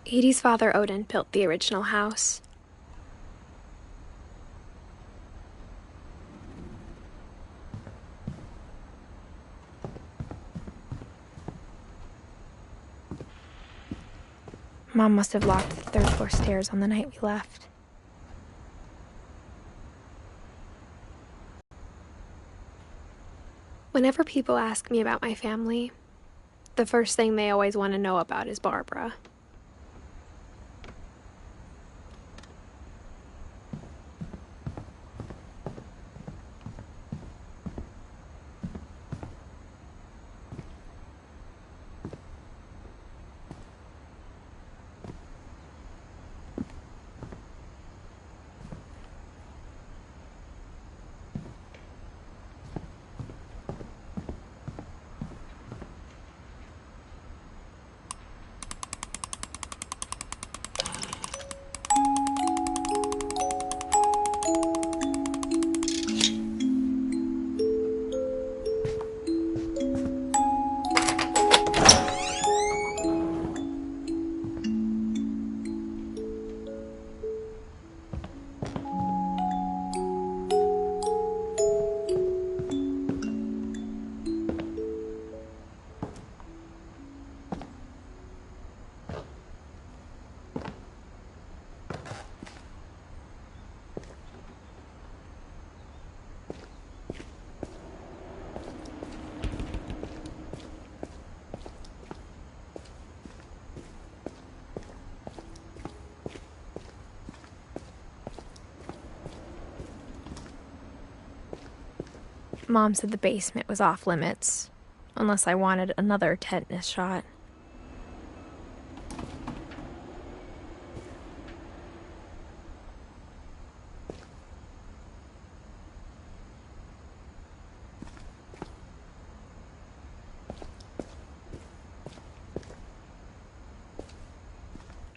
Edie's father, Odin, built the original house. Mom must have locked the third-floor stairs on the night we left. Whenever people ask me about my family, the first thing they always want to know about is Barbara. Mom said the basement was off limits, unless I wanted another tetanus shot.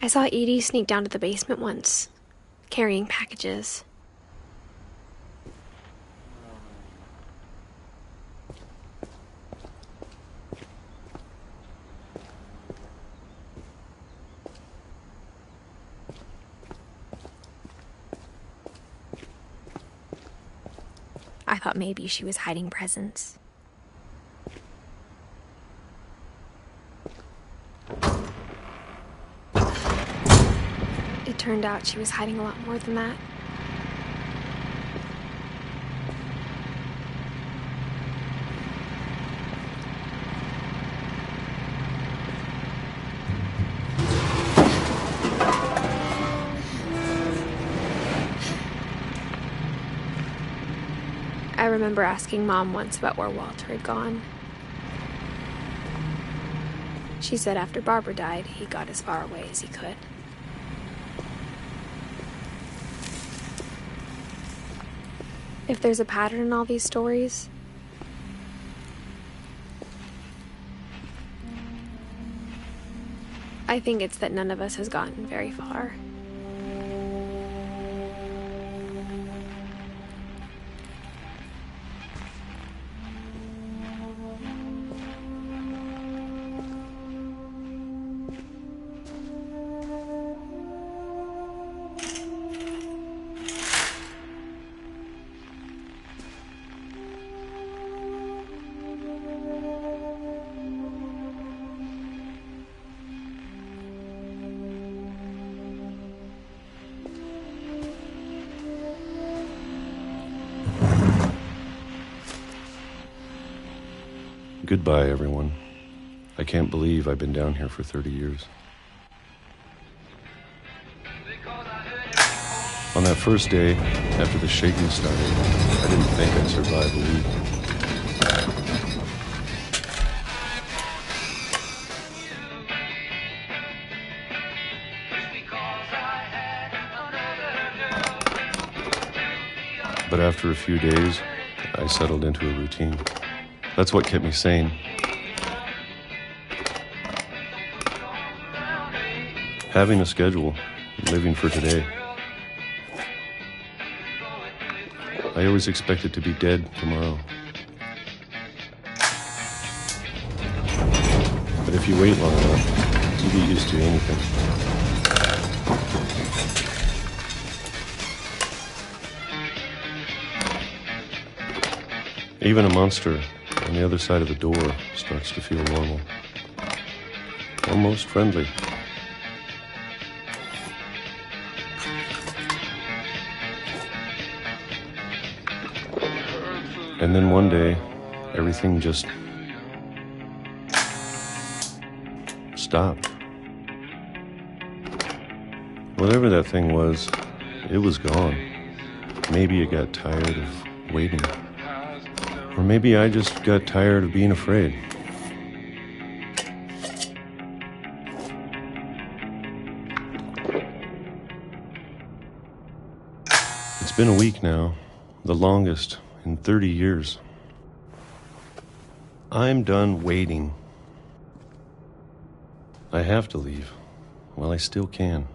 I saw Edie sneak down to the basement once, carrying packages. I thought maybe she was hiding presents. It turned out she was hiding a lot more than that. I remember asking Mom once about where Walter had gone. She said after Barbara died, he got as far away as he could. If there's a pattern in all these stories, I think it's that none of us has gotten very far. Goodbye, everyone. I can't believe I've been down here for 30 years. On that first day, after the shaking started, I didn't think I'd survive a week. But after a few days, I settled into a routine. That's what kept me sane. Having a schedule, living for today. I always expected to be dead tomorrow. But if you wait long enough, you get used to anything. Even a monster on the other side of the door starts to feel normal. Almost friendly. And then one day, everything just stopped. Whatever that thing was, it was gone. Maybe it got tired of waiting. Or maybe I just got tired of being afraid. It's been a week now, the longest in 30 years. I'm done waiting. I have to leave while I still can.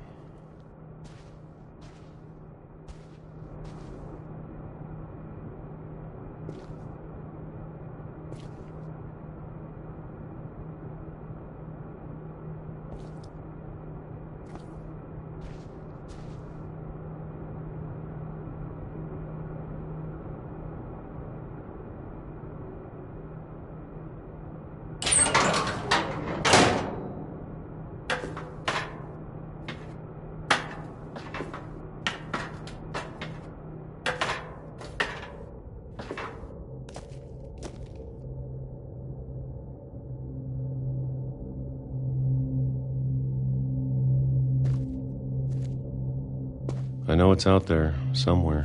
I know it's out there, somewhere.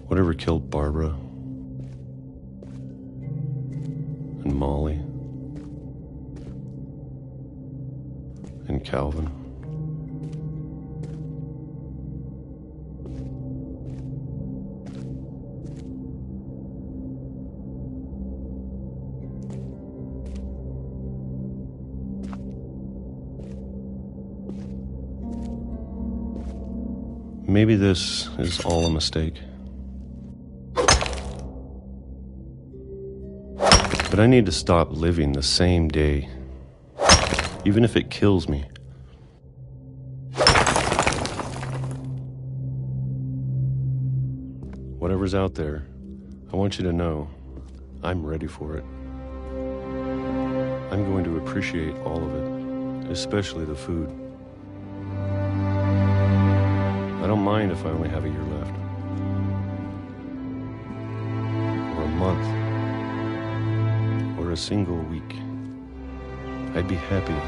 Whatever killed Barbara and Molly and Calvin. Maybe this is all a mistake. But I need to stop living the same day, even if it kills me. Whatever's out there, I want you to know I'm ready for it. I'm going to appreciate all of it, especially the food. I don't mind if I only have a year left. Or a month. Or a single week. I'd be happy with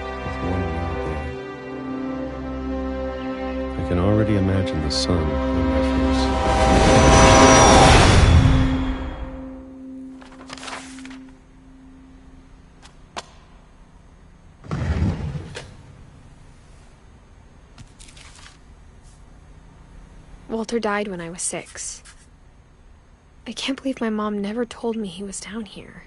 one more day. I can already imagine the sun on my face. Walter died when I was 6. I can't believe my mom never told me he was down here.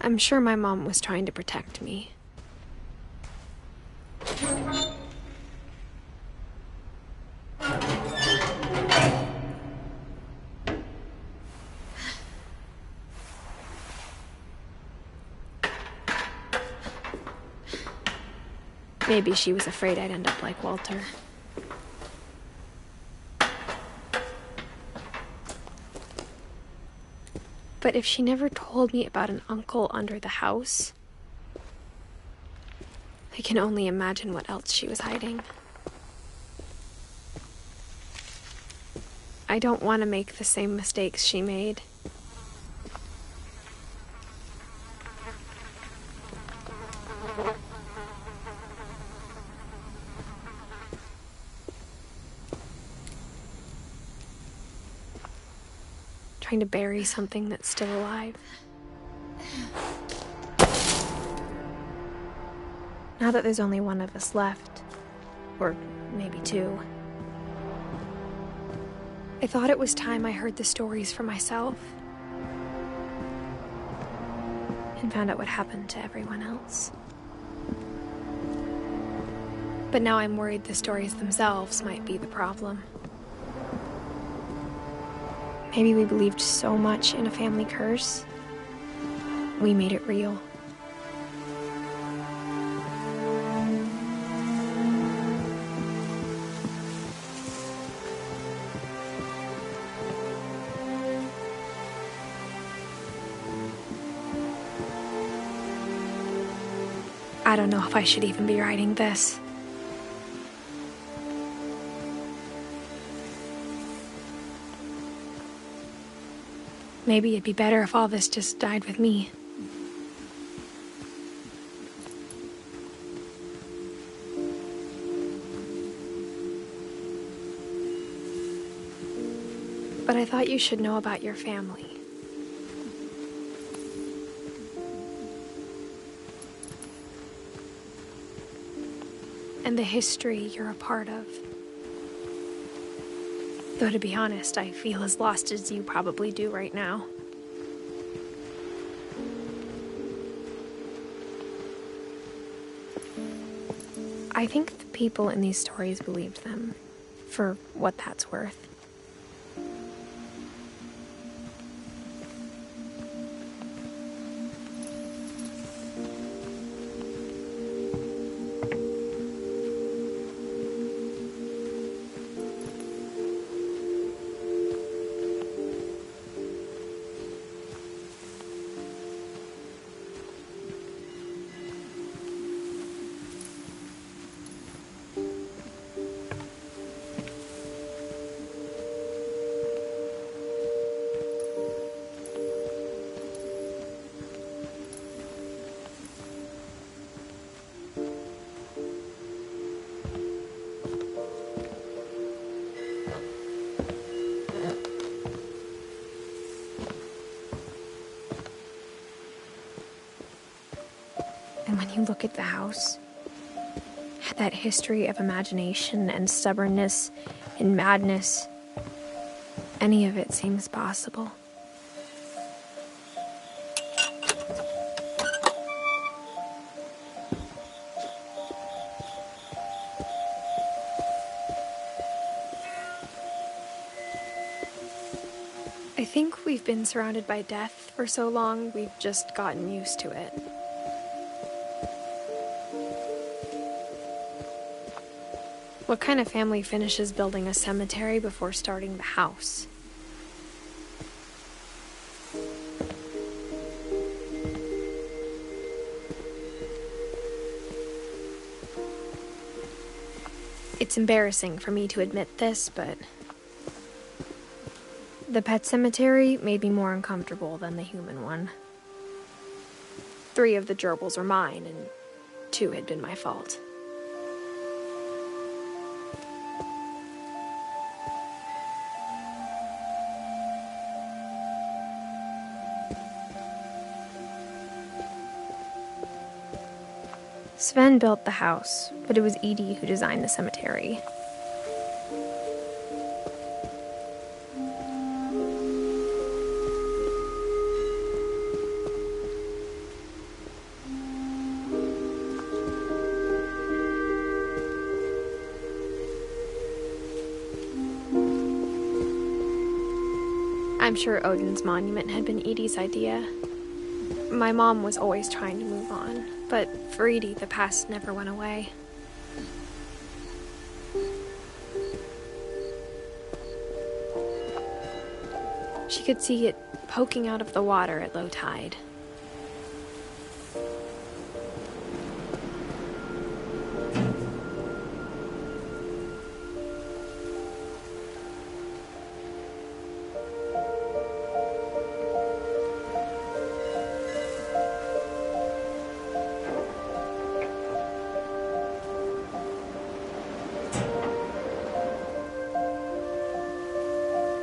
I'm sure my mom was trying to protect me. Maybe she was afraid I'd end up like Walter. But if she never told me about an uncle under the house, I can only imagine what else she was hiding. I don't want to make the same mistakes she made. Trying to bury something that's still alive. Now that there's only one of us left, or maybe 2, I thought it was time I heard the stories for myself and found out what happened to everyone else. But now I'm worried the stories themselves might be the problem. Maybe we believed so much in a family curse, we made it real. I don't know if I should even be writing this. Maybe it'd be better if all this just died with me. But I thought you should know about your family. And the history you're a part of. Though to be honest, I feel as lost as you probably do right now. I think the people in these stories believed them, for what that's worth. And when you look at the house, that history of imagination and stubbornness and madness, any of it seems possible. I think we've been surrounded by death for so long, we've just gotten used to it. What kind of family finishes building a cemetery before starting the house? It's embarrassing for me to admit this, but the pet cemetery made me more uncomfortable than the human one. 3 of the gerbils were mine, and 2 had been my fault. Sven built the house, but it was Edie who designed the cemetery. I'm sure Odin's monument had been Edie's idea. My mom was always trying to move on, but for Edie, the past never went away. She could see it poking out of the water at low tide.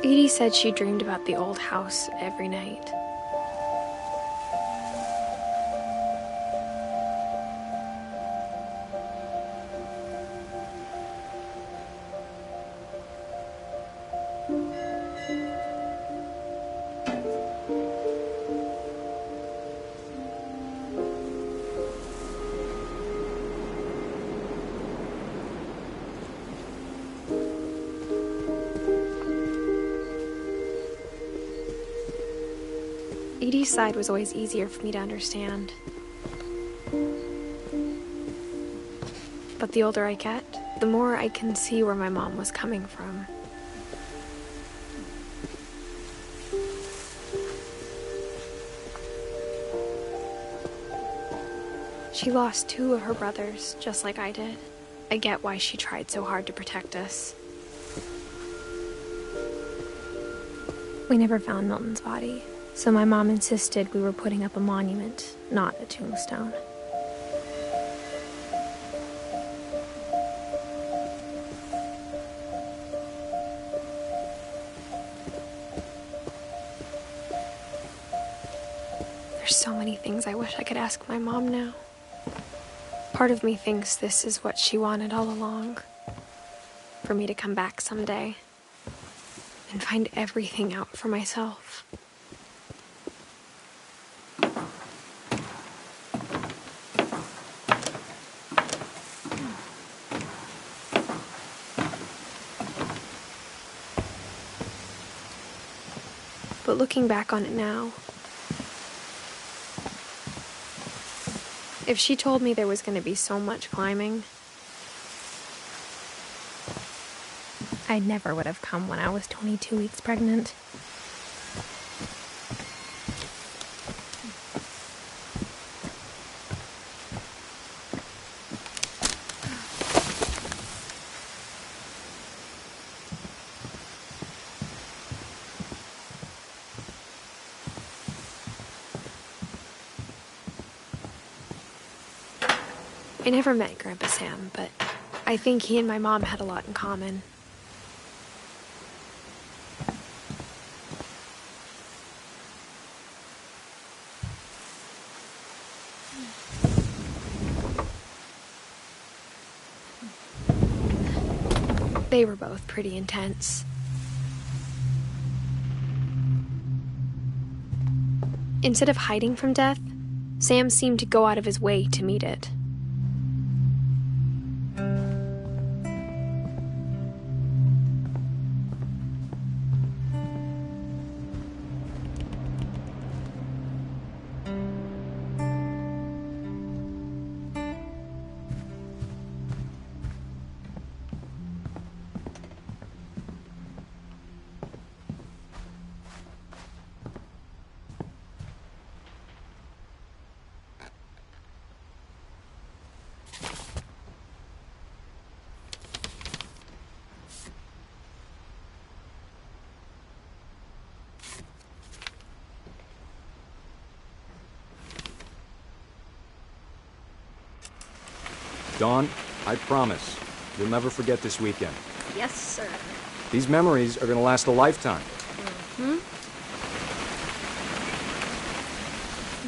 Edie said she dreamed about the old house every night. Edie's side was always easier for me to understand. But the older I get, the more I can see where my mom was coming from. She lost 2 of her brothers, just like I did. I get why she tried so hard to protect us. We never found Milton's body, so my mom insisted we were putting up a monument, not a tombstone. There's so many things I wish I could ask my mom now. Part of me thinks this is what she wanted all along. For me to come back someday and find everything out for myself. But looking back on it now, if she told me there was going to be so much climbing, I never would have come when I was 22 weeks pregnant. I never met Grandpa Sam, but I think he and my mom had a lot in common. They were both pretty intense. Instead of hiding from death, Sam seemed to go out of his way to meet it. Dawn, I promise, you'll never forget this weekend. Yes, sir. These memories are gonna last a lifetime. Am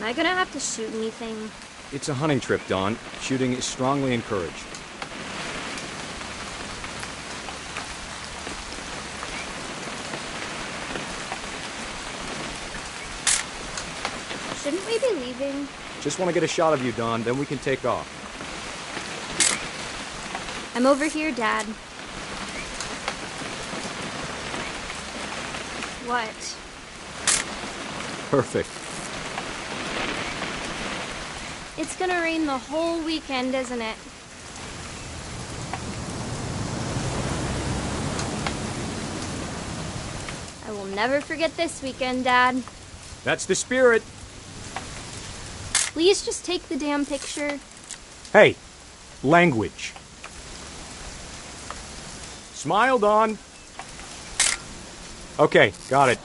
I gonna have to shoot anything? It's a hunting trip, Dawn. Shooting is strongly encouraged. Shouldn't we be leaving? Just want to get a shot of you, Dawn, then we can take off. I'm over here, Dad. What? Perfect. It's gonna rain the whole weekend, isn't it? I will never forget this weekend, Dad. That's the spirit. Please just take the damn picture. Hey, language. Smile, Dawn. Okay, got it.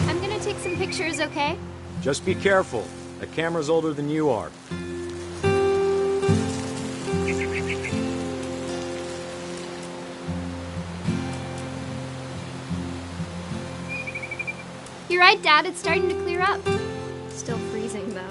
I'm gonna take some pictures, okay? Just be careful. The camera's older than you are. You're right, Dad. It's starting to clear up. Still freezing, though.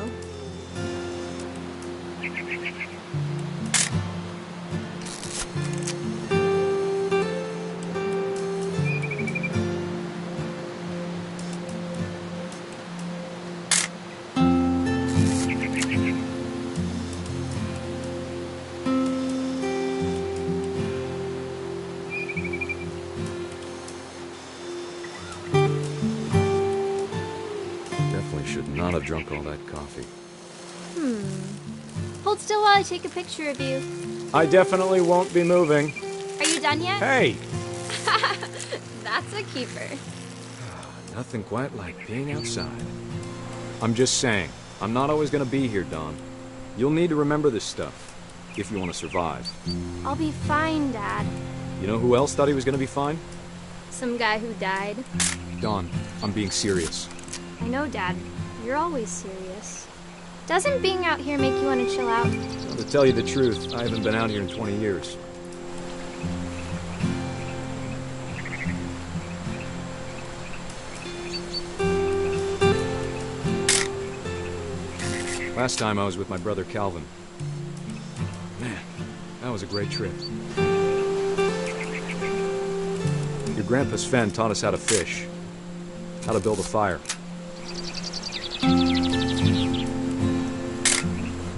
not have drunk all that coffee. Hold still while I take a picture of you. I definitely won't be moving. Are you done yet? Hey! That's a keeper. Nothing quite like being outside. I'm just saying, I'm not always gonna be here, Dawn. You'll need to remember this stuff, if you want to survive. I'll be fine, Dad. You know who else thought he was gonna be fine? Some guy who died. Dawn, I'm being serious. I know, Dad. You're always serious. Doesn't being out here make you want to chill out? Well, to tell you the truth, I haven't been out here in 20 years. Last time I was with my brother Calvin. Man, that was a great trip. Your grandpa Sven taught us how to fish, how to build a fire.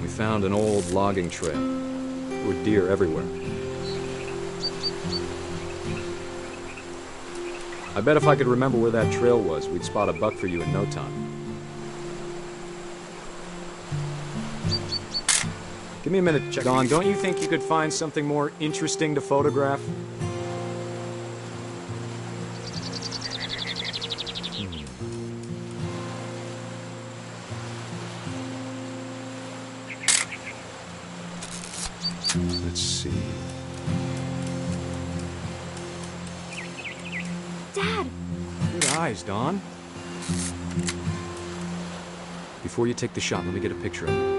We found an old logging trail. There were deer everywhere. I bet if I could remember where that trail was, we'd spot a buck for you in no time. Give me a minute to check. Dawn, don't you think you could find something more interesting to photograph? Let's see. Dad! Good eyes, Dawn. Before you take the shot, let me get a picture of it.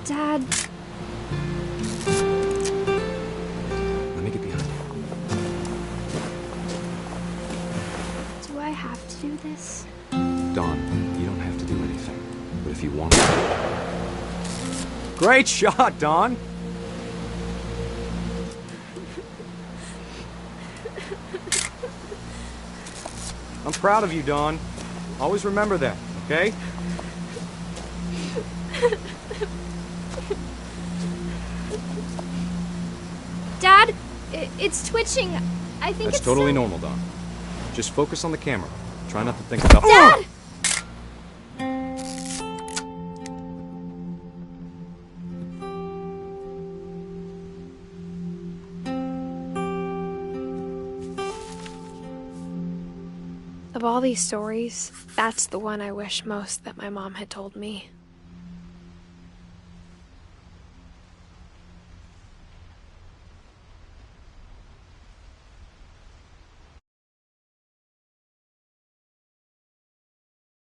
Dad. Let me get behind you. Do I have to do this? Dawn, you don't have to do anything. But if you want to... Great shot, Dawn! I'm proud of you, Dawn. Always remember that, okay? Dad, it's twitching. I think That's it's totally so... normal, Dawn. Just focus on the camera. Try not to think about... Dad! Of all these stories, that's the one I wish most that my mom had told me.